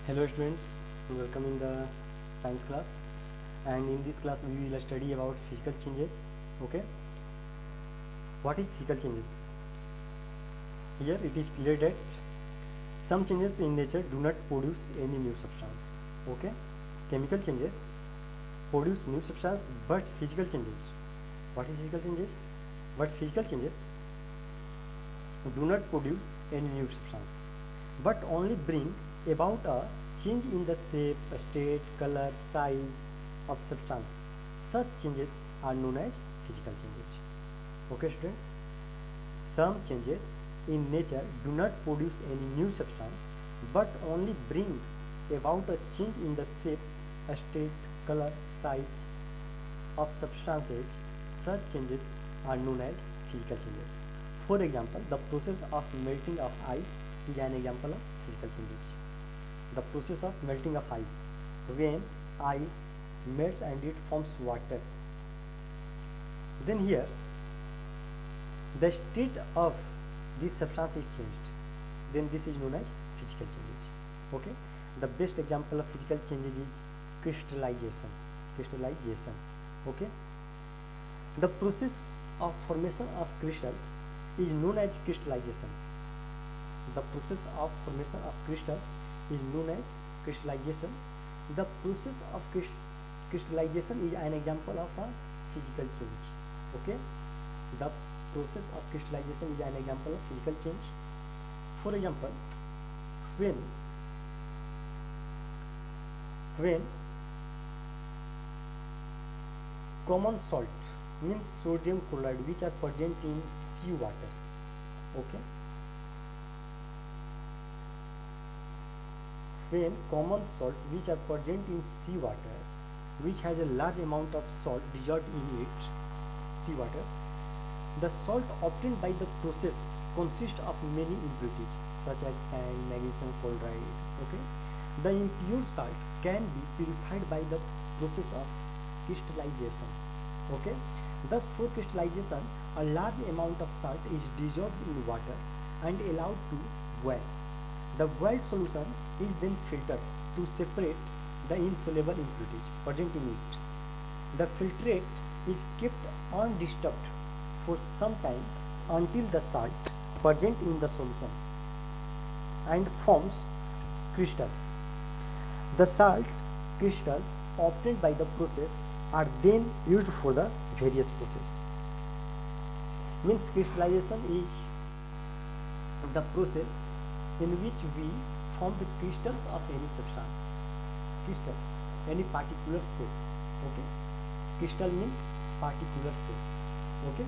Hello students, welcome in the science class, and in this class we will study about physical changes. Okay, what is physical changes? Here it is clear that some changes in nature do not produce any new substance. Okay, chemical changes produce new substance, but physical changes, what is physical changes? But physical changes do not produce any new substance, but only bring about a change in the shape, state, color, size of substance. Such changes are known as physical changes. Okay students, some changes in nature do not produce any new substance, but only bring about a change in the shape, state, color, size of substances. Such changes are known as physical changes. For example, the process of melting of ice is an example of physical changes. The process of melting of ice. When ice melts and it forms water, then here the state of this substance is changed. Then this is known as physical changes. Okay. The best example of physical changes is crystallization. Crystallization. Okay. The process of formation of crystals is known as crystallization. The process of formation of crystals is known as crystallization. The process of crystallization is an example of a physical change. Okay, the process of crystallization is an example of physical change. For example, when common salt means sodium chloride which are present in seawater. Okay, when common salt which are present in seawater, which has a large amount of salt dissolved in it, seawater, the salt obtained by the process consists of many impurities such as sand, magnesium chloride. Okay, the impure salt can be purified by the process of crystallization. Okay, thus for crystallization, a large amount of salt is dissolved in water and allowed to boil. The boiled solution is then filtered to separate the insoluble impurities present in it. The filtrate is kept undisturbed for some time until the salt present in the solution and forms crystals. The salt crystals obtained by the process are then used for the various process. Means crystallization is the process in which we form the crystals of any substance. Crystals, any particular shape. Okay, crystal means particular shape. Okay,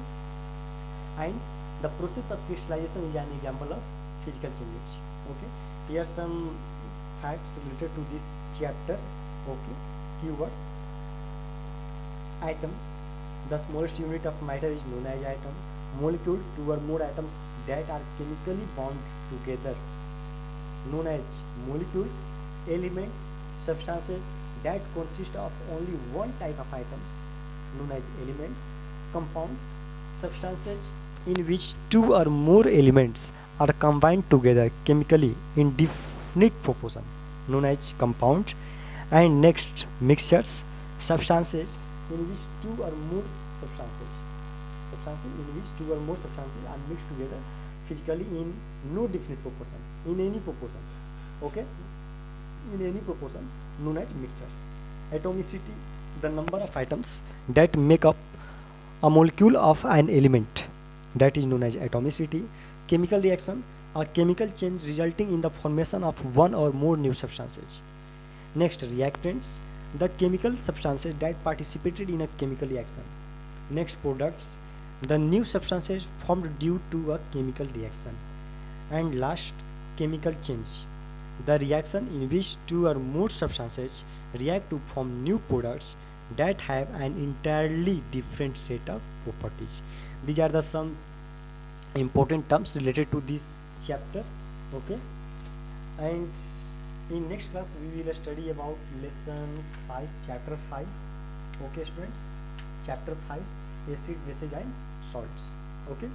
and the process of crystallization is an example of physical changes. Okay, here are some facts related to this chapter. Okay, keywords. Atom, the smallest unit of matter is known as atom. Molecule, two or more atoms that are chemically bound together, known as molecules. Elements, substances that consist of only one type of atoms, known as elements. Compounds, substances in which two or more elements are combined together chemically in definite proportion, known as compounds. And next, mixtures, substances in which two or more substances are mixed together physically in no definite proportion, in any proportion. Okay, in any proportion, known as mixtures. Atomicity, the number of atoms that make up a molecule of an element, that is known as atomicity. Chemical reaction, a chemical change resulting in the formation of one or more new substances. Next, reactants, the chemical substances that participated in a chemical reaction. Next, products, the new substances formed due to a chemical reaction. And last, chemical change, the reaction in which two or more substances react to form new products that have an entirely different set of properties. These are the some important terms related to this chapter. Okay, and in next class we will study about lesson 5, chapter 5. Okay students, chapter 5, acid, bases and salts. Okay.